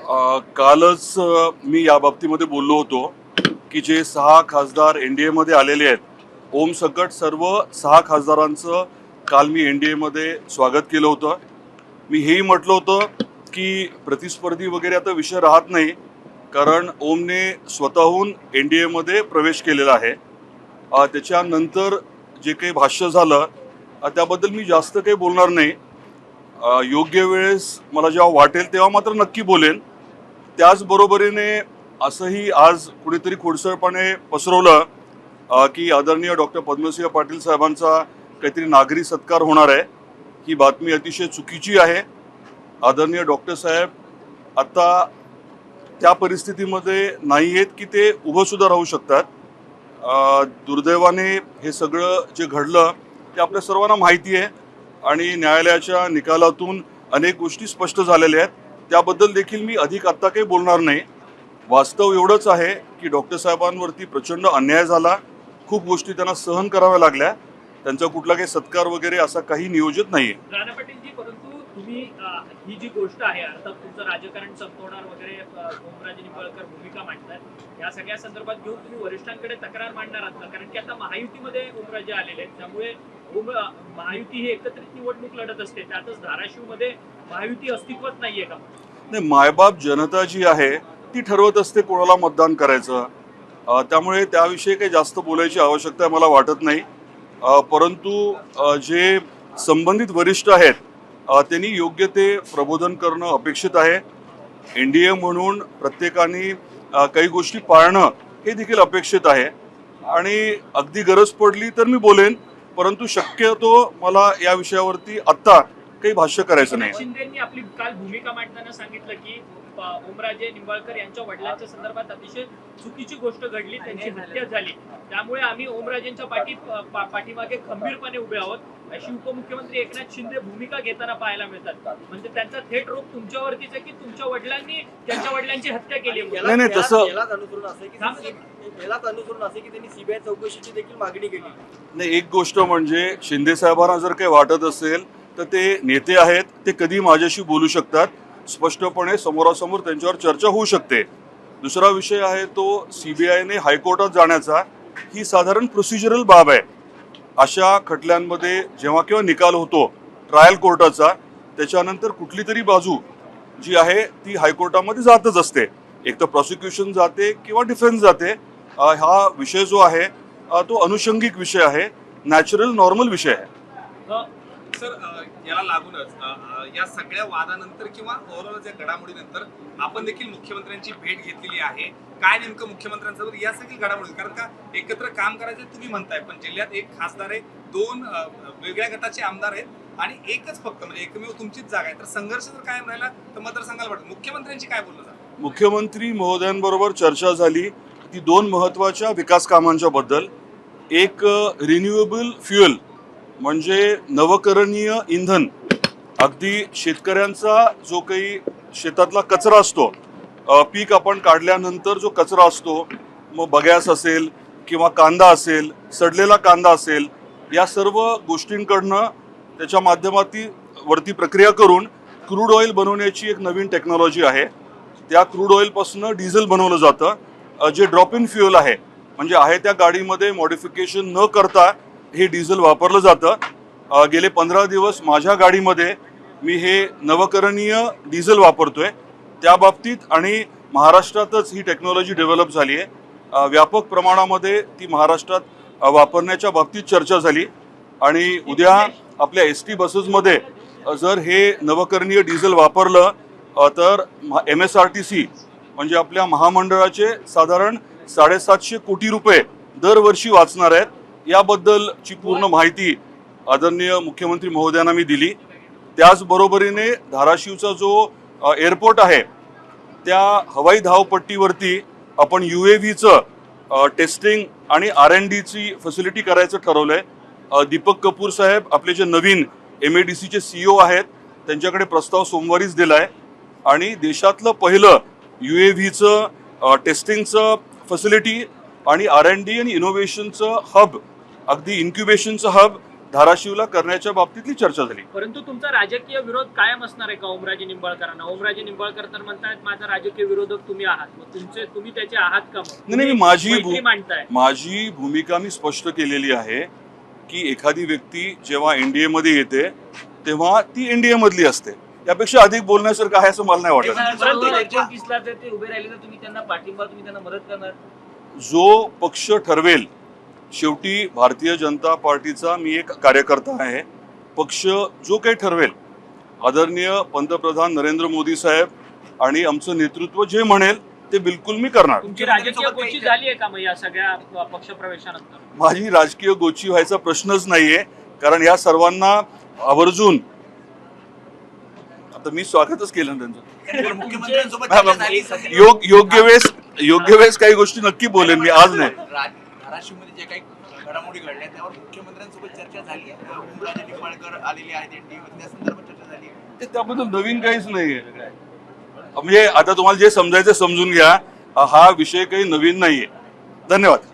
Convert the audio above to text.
कालच मी या बाबतीमध्ये बोललो होतो की जे 6 खासदार एनडीए मध्ये आलेले आहेत ओम सकट सर्व 6 खासदारांचं काल मी एनडीए मध्ये स्वागत केलं होतं. मी हेही म्हटलं होतं की प्रतिस्पर्धी वगैरे आता विषय राहत नाही, कारण ओमने स्वतःहून एनडीए मध्ये प्रवेश केलेला आहे. त्याच्यानंतर जे काही भाष्य झालं त्याबद्दल मी जास्त काही बोलणार नाही. योग्य वेळेस मला जेव्हा वाटेल तेव्हा मात्र नक्की बोलेन. त्याचबरोबरीने असंही आज कुणीतरी खोडसळपणे पसरवलं की आदरणीय डॉक्टर पद्मसिंह पाटील साहेबांचा काहीतरी नागरी सत्कार होणार आहे. ही बातमी अतिशय चुकीची आहे. आदरणीय डॉक्टर साहेब आता त्या परिस्थितीमध्ये नाही आहेत की ते उभं सुद्धा राहू शकतात. दुर्दैवाने हे सगळं जे घडलं ते आपल्या सर्वांना माहिती आहे आणि न्यायालयाच्या निकालातून अनेक गोष्टी स्पष्ट झालेल्या आहेत. त्याबद्दल देखील मी अधिक आत्ता काही बोलणार नाही. वास्तव एवढंच आहे की डॉक्टर साहेबांवरती प्रचंड अन्याय झाला, खूप गोष्टी त्यांना सहन कराव्या लागल्या. त्यांचा कुठला काही सत्कार वगैरे असा काही नियोजित नाहीये. राणा पाटीलजी, परंतु तुम्ही ही जी गोष्ट आहे अर्थात तुमचं राजकारण संपवणार वगैरे ओमराजे निंबाळकर भूमिका मांडतात, या सगळ्या संदर्भात घेऊन तुम्ही वरिष्ठांकडे तक्रार मांडणार आहात का? कारण की आता महायुतीमध्ये ओमराजे आलेले आहेत, त्यामुळे महायुती ही एकत्रित निवडणूक लढत असते, त्यातच धाराशिवमध्ये महायुती अस्तित्वात नाहीये का? नाही, मायबाप जनता जी आहे ती ठरवत असते कोणाला मतदान करायचं. त्यामुळे त्याविषयी काही जास्त बोलायची आवश्यकता मला वाटत नाही. परंतु जे संबंधित वरिष्ठ आहेत त्यांनी योग्य ते प्रबोधन करणं अपेक्षित आहे. एनडीए म्हणून प्रत्येकाने काही गोष्टी पाळणं हे देखील अपेक्षित आहे आणि अगदी गरज पडली तर मी बोलेन, परंतु शक्यतो मला या विषयावरती आत्ता काही भाष्य करायचं नाही. शिंदेंनी आपली काल भूमिका मांडताना सांगितलं की ओमराजे निंबाळकर यांच्या वडिलांच्या संदर्भात अतिशय चुकीची गोष्ट घडली, त्यांची हत्या झाली, त्यामुळे आम्ही ओमराजेंच्या पाठीमागे खंबीरपणे उभे आहोत, अशी उपमुख्यमंत्री एकनाथ शिंदे भूमिका घेताना पाहायला मिळतात. म्हणजे त्यांचा थेट रोग तुमच्यावरतीच आहे की तुमच्या वडिलांनी त्यांच्या वडिलांची हत्या केली. नाही, तसं अनुसरून असे की त्यांनी सीबीआय चौकशीची देखील मागणी केली नाही. एक गोष्ट म्हणजे शिंदे साहेबांना जर काही वाटत असेल तर ते नेते आहेत, ते कधी माझ्याशी बोलू शकतात, स्पष्टपणे समोरासमोर त्यांच्यावर चर्चा होऊ शकते. दुसरा विषय आहे तो सीबीआयने हायकोर्टात जाण्याचा, ही साधारण प्रोसिजरल बाब आहे. अशा खटल्यांमध्ये जेव्हा केव्हा निकाल होतो ट्रायल कोर्टाचा, त्याच्यानंतर कुठली तरी बाजू जी आहे ती हायकोर्टामध्ये जातच असते. एक तर प्रॉसिक्युशन जाते किंवा डिफेन्स जाते. हा विषय जो आहे तो अनुषंगिक विषय आहे, नॅचरल नॉर्मल विषय आहे. सर, याला लागूनच या सगळ्या वादानंतर किंवा ओव्हरऑल या घडामोडीनंतर आपण देखील मुख्यमंत्र्यांची भेट घेतलेली आहे. काय नेमकं मुख्यमंत्र्यांसोबत या सगळी घडामोडी, कारण का एकत्र काम करायचे तुम्ही म्हणताय, पण जिल्ह्यात एक खासदार आहे, 2 वेगळ्या गटाचे आमदार आहेत आणि एकच फक्त म्हणजे एकमेव तुमचीच जागा आहे, तर संघर्ष जर कायम राहिला तर मात्र सांगायला वाटतं मुख्यमंत्र्यांची काय बोलणं झालं? मुख्यमंत्री महोदयांबरोबर चर्चा झाली ती 2 महत्त्वाच्या विकास कामांच्या बद्दल. एक रिन्युएबल फ्युएल म्हणजे नवकरणीय इंधन. अगदी शेतकऱ्यांचा जो काही शेतातला कचरा असतो, पीक आपण काढल्यानंतर जो कचरा असतो, मग बगॅस असेल किंवा कांदा असेल, सडलेला कांदा असेल, या सर्व गोष्टींकडनं त्याच्या माध्यमावरती प्रक्रिया करून क्रूड ऑइल बनवण्याची एक नवीन टेक्नॉलॉजी आहे. त्या क्रूड ऑइलपासून डिझेल बनवलं जातं, जे ड्रॉप इन फ्युएल आहे, म्हणजे आहे त्या गाडीमध्ये मॉडिफिकेशन न करता हे डिझेल वापरलं जातं. गेले 15 दिवस माझ्या गाडीमध्ये मी हे नवकरणीय डिझेल वापरतोय. त्या बाबतीत आणि महाराष्ट्रातच ही टेक्नॉलॉजी डेव्हलप झाली आहे. व्यापक प्रमाणामध्ये ती महाराष्ट्रात वापरण्याच्या बाबतीत चर्चा झाली आणि उद्या आपल्या एसटी बसेसमध्ये जर हे नवकरणीय डिझेल वापरलं तर MSRTC म्हणजे आपल्या महामंडळाचे साधारण 750 कोटी रुपये दरवर्षी वाचणार आहेत. याबद्दलची पूर्ण माहिती आदरणीय मुख्यमंत्री महोदयांना मी दिली. त्याचबरोबरीने धाराशिवचा जो एअरपोर्ट आहे त्या हवाई धावपट्टीवरती आपण UAVचं टेस्टिंग आणि R&Dची फॅसिलिटी करायचं ठरवलंय. दीपक कपूर साहेब आपले जे नवीन MADCचे CEO आहेत त्यांच्याकडे प्रस्ताव सोमवारीच दिलाय आणि देशातलं पहिलं UAVचं टेस्टिंगचं फॅसिलिटी आणि R&D आणि इनोव्हेशनचं हब, अगदी इन्क्युबेशनचं हब धाराशिवला करण्याच्या बाबतीतली चर्चा झाली. परंतु तुमचा राजकीय विरोध कायम असणार आहे का ओमराजे निंबाळकरांना? ओमराजे निंबाळकर तर म्हणतात माझा राजकीय विरोधक तुम्ही आहात, मग तुम्ही त्याचे आहात का? मग नाही, मैत्री मांडताय. माझी भूमिका मी स्पष्ट केलेली आहे की एखादी व्यक्ती जेव्हा एनडीए मध्ये येते तेव्हा ती एनडीए मधली असते. यापेक्षा अधिक बोलण्यासारखं आहे असं मला नाही वाटत. परंतु ते उभे राहिले तर तुम्ही त्यांना पाठिंबा, तुम्ही त्यांना मदत करणार? जो पक्ष ठरवेल, शेवटी भारतीय जनता पार्टीचा मी एक कार्यकर्ता आहे. पक्ष जो काही ठरवेल, आदरणीय पंतप्रधान नरेंद्र मोदी साहेब आणि आमचं नेतृत्व जे म्हणेल ते बिलकुल मी करणार. तुमची राजकीय गोष्टी झाली आहे का मग या सगळ्या पक्षप्रवेशानंतर? माझी राजकीय गोची व्हायचा प्रश्नच नाहीये, कारण या सर्वांना आवर्जून आता मी स्वागतच केलं त्यांचं. मुख्यमंत्र्यांसोबत योग्य वेळेस काही गोष्टी नक्की बोलेन मी, आज नाही. धाराशिवमध्ये जे काही घडामोडी घडल्या त्यावर मुख्यमंत्र्यांसोबत चर्चा झाली आहे. ओमराजे निंबाळकर आलेले आहेत एनडीए, त्या संदर्भात चर्चा झाली आहे. त्याबद्दल नवीन काहीच नाहीये. म्हणजे आता तुम्हाला जे समजायचं समजून घ्या, हा विषय काही नवीन नाहीये. धन्यवाद.